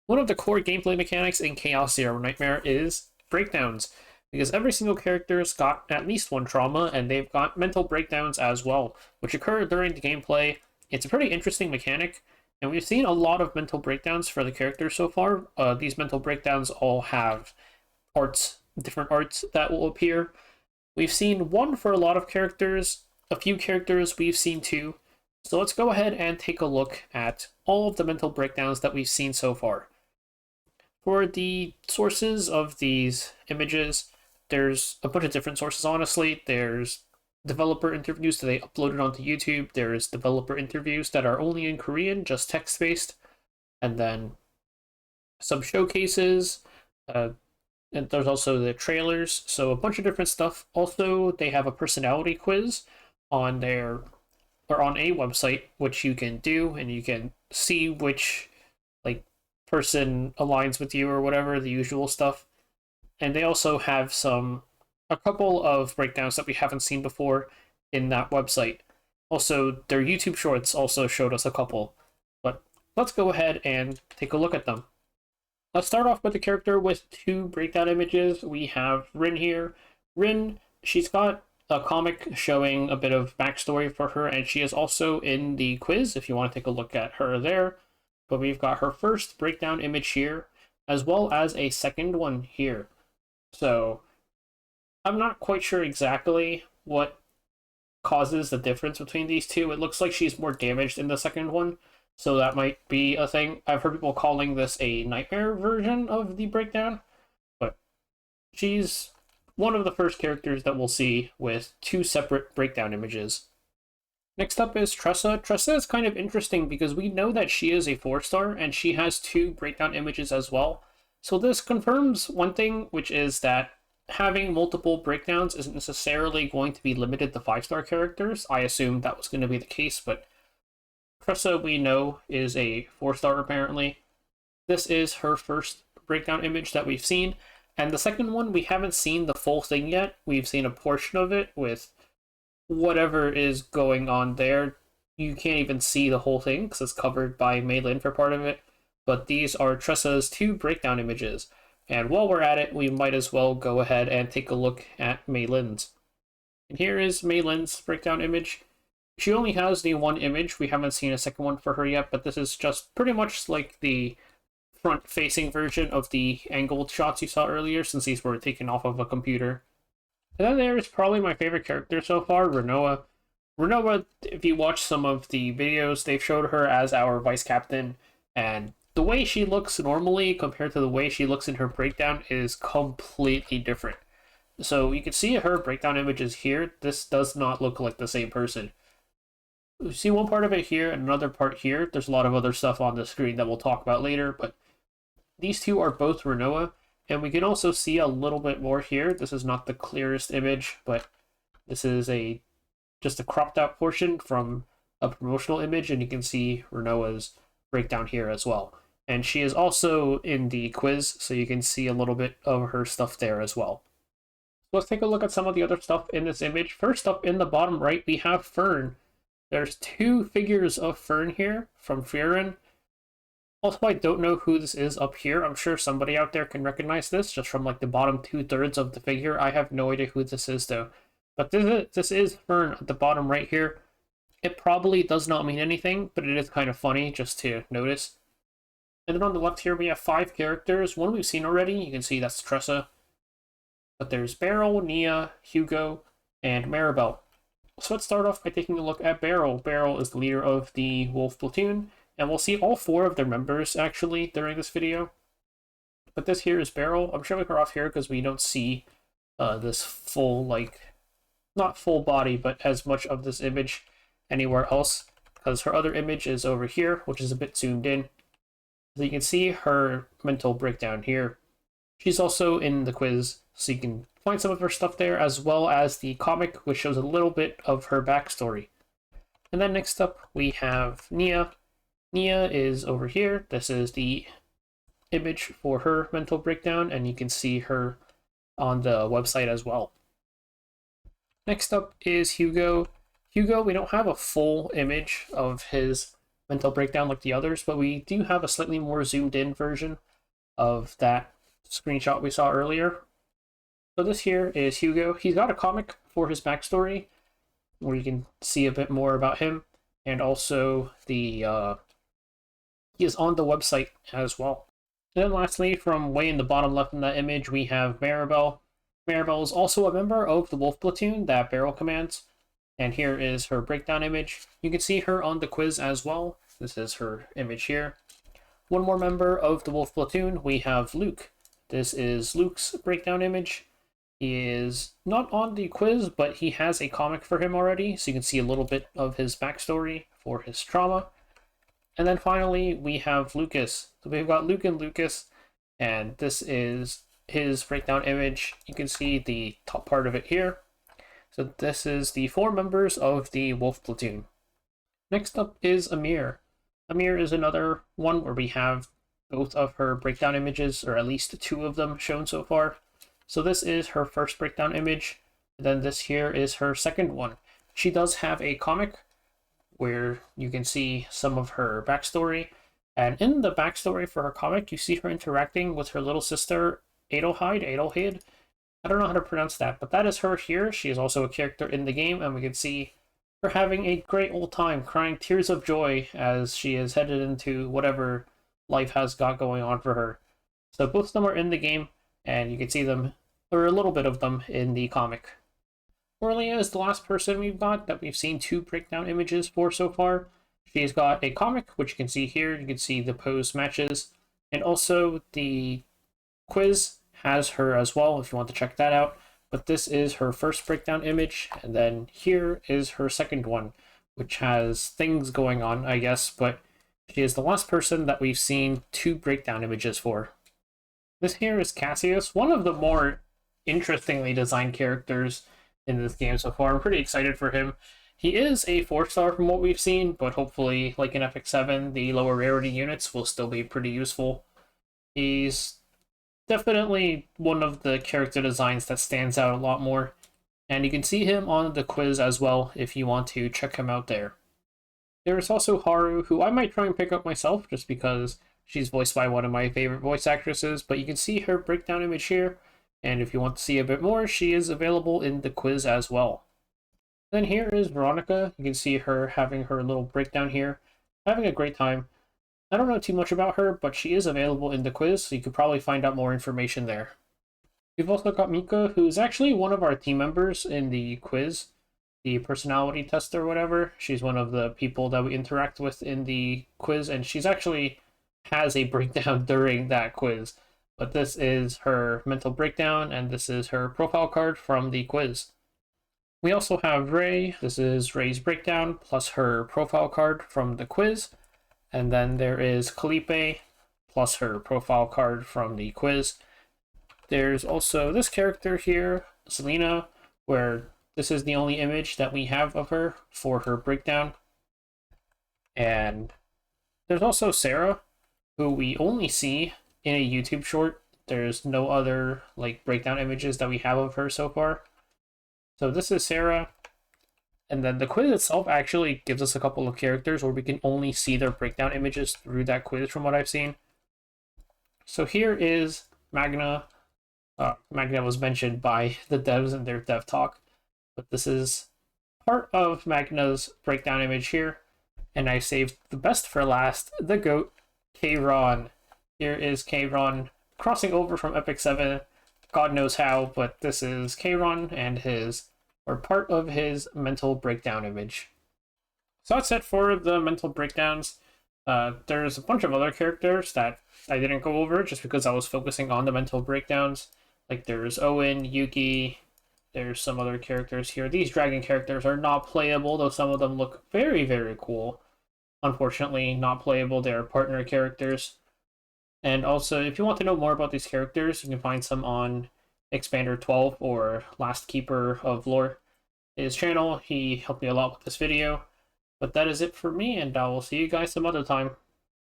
One of the core gameplay mechanics in Chaos Zero Nightmare is breakdowns, because every single character's got at least one trauma, and they've got mental breakdowns as well, which occur during the gameplay. It's a pretty interesting mechanic, and we've seen a lot of mental breakdowns for the characters so far. These mental breakdowns all have arts, different arts that will appear. We've seen one for a lot of characters, a few characters we've seen two. So let's go ahead and take a look at all of the mental breakdowns that we've seen so far. For the sources of these images, there's a bunch of different sources, honestly. There's developer interviews that they uploaded onto YouTube. There's developer interviews that are only in Korean, just text-based. And then some showcases. And there's also the trailers. So a bunch of different stuff. Also, they have a personality quiz on their or on a website, which you can do, and you can see which person aligns with you or whatever, the usual stuff. And they also have a couple of breakdowns that we haven't seen before in that website. Also, their YouTube shorts also showed us a couple. But let's go ahead and take a look at them. Let's start off with the character with two breakdown images. We have Rin here. Rin, she's got a comic showing a bit of backstory for her, and she is also in the quiz if you want to take a look at her there. But we've got her first breakdown image here, as well as a second one here. So I'm not quite sure exactly what causes the difference between these two. It looks like she's more damaged in the second one, so that might be a thing. I've heard people calling this a nightmare version of the breakdown, but she's one of the first characters that we'll see with two separate breakdown images. Next up is Tressa. Tressa is kind of interesting because we know that she is a 4-star and she has two breakdown images as well. So this confirms one thing, which is that having multiple breakdowns isn't necessarily going to be limited to 5-star characters. I assumed that was going to be the case, but Tressa, we know, is a 4-star apparently. This is her first breakdown image that we've seen. And the second one, we haven't seen the full thing yet. We've seen a portion of it with whatever is going on there. You can't even see the whole thing because it's covered by Mei Lin for part of it. But these are Tressa's two breakdown images. And while we're at it, we might as well go ahead and take a look at Mei Lin's. And here is Mei Lin's breakdown image. She only has the one image. We haven't seen a second one for her yet, but this is just pretty much like the front-facing version of the angled shots you saw earlier, since these were taken off of a computer. And then there is probably my favorite character so far, Renoa. Renoa, if you watch some of the videos, they've showed her as our vice captain, and the way she looks normally compared to the way she looks in her breakdown is completely different. So you can see her breakdown images here. This does not look like the same person. You see one part of it here and another part here. There's a lot of other stuff on the screen that we'll talk about later, but these two are both Renoa. And we can also see a little bit more here. This is not the clearest image, but this is just a cropped out portion from a promotional image, and you can see Renoa's breakdown here as well. And she is also in the quiz, so you can see a little bit of her stuff there as well. So let's take a look at some of the other stuff in this image. First up in the bottom right, we have Fern. There's two figures of Fern here from Fern. Also, I don't know who this is up here. I'm sure somebody out there can recognize this just from like the bottom 2/3 of the figure. I have no idea who this is though. But this is Fern at the bottom right here. It probably does not mean anything, but it is kind of funny just to notice. And then on the left here we have 5 characters. One we've seen already. You can see that's Tressa. But there's Beryl, Nia, Hugo, and Maribell. So let's start off by taking a look at Beryl. Beryl is the leader of the Wolf Platoon. And we'll see all 4 of their members, actually, during this video. But this here is Beryl. I'm showing her off here because we don't see this full, not full body, but as much of this image anywhere else. Because her other image is over here, which is a bit zoomed in. So you can see her mental breakdown here. She's also in the quiz, so you can find some of her stuff there, as well as the comic, which shows a little bit of her backstory. And then next up, we have Nia. Nia is over here. This is the image for her mental breakdown, and you can see her on the website as well. Next up is Hugo. Hugo, we don't have a full image of his mental breakdown like the others, but we do have a slightly more zoomed in version of that screenshot we saw earlier. So this here is Hugo. He's got a comic for his backstory where you can see a bit more about him, and also the he is on the website as well. And then lastly, from way in the bottom left in that image, we have Maribell. Maribell is also a member of the Wolf Platoon that Beryl commands, and here is her breakdown image. You can see her on the quiz as well. This is her image here. One more member of the Wolf Platoon, we have Luke. This is Luke's breakdown image. He is not on the quiz, but he has a comic for him already, so you can see a little bit of his backstory for his trauma. And then finally, we have Lucas. So we've got Luke and Lucas, and this is his breakdown image. You can see the top part of it here. So this is the 4 members of the Wolf Platoon. Next up is Amir. Amir is another one where we have both of her breakdown images, or at least 2 of them shown so far. So this is her first breakdown image, and then this here is her second one. She does have a comic where you can see some of her backstory, and in the backstory for her comic, you see her interacting with her little sister, Adelheid. I don't know how to pronounce that, but that is her here. She is also a character in the game, and we can see her having a great old time, crying tears of joy as she is headed into whatever life has got going on for her. So both of them are in the game, and you can see them, or a little bit of them, in the comic. Orlea is the last person we've got that we've seen 2 breakdown images for so far. She's got a comic, which you can see here. You can see the pose matches, and also the quiz has her as well if you want to check that out. But this is her first breakdown image, and then here is her second one, which has things going on, I guess, but she is the last person that we've seen 2 breakdown images for. This here is Cassius, one of the more interestingly designed characters in this game so far. I'm pretty excited for him. He is a 4-star from what we've seen, but hopefully, like in Epic 7, the lower rarity units will still be pretty useful. He's definitely one of the character designs that stands out a lot more, and you can see him on the quiz as well if you want to check him out there. There's also Haru, who I might try and pick up myself just because she's voiced by one of my favorite voice actresses, but you can see her breakdown image here, and if you want to see a bit more, she is available in the quiz as well. Then here is Veronica. You can see her having her little breakdown here, having a great time. I don't know too much about her, but she is available in the quiz, so you could probably find out more information there. We've also got Mika, who is actually one of our team members in the quiz, the personality test or whatever. She's one of the people that we interact with in the quiz, and she's actually has a breakdown during that quiz. But this is her mental breakdown, and this is her profile card from the quiz. We also have Ray. This is Ray's breakdown, plus her profile card from the quiz. And then there is Khalipe, plus her profile card from the quiz. There's also this character here, Selena, where this is the only image that we have of her for her breakdown. And there's also Sarah, who we only see in a YouTube short. There's no other breakdown images that we have of her so far. So this is Sarah. And then the quiz itself actually gives us a couple of characters where we can only see their breakdown images through that quiz from what I've seen. So here is Magna. Magna was mentioned by the devs in their dev talk, but this is part of Magna's breakdown image here. And I saved the best for last, the GOAT, Kayron. Here is Kayron crossing over from Epic 7, God knows how, but this is Kayron and part of his mental breakdown image. So that's it for the mental breakdowns. There's a bunch of other characters that I didn't go over just because I was focusing on the mental breakdowns. Like there's Owen, Yuki, there's some other characters here. These dragon characters are not playable, though some of them look very, very cool. Unfortunately, not playable. They're partner characters. And also, if you want to know more about these characters, you can find some on Expander 12 or Last Keeper of Lore. His channel, he helped me a lot with this video. But that is it for me, and I will see you guys some other time.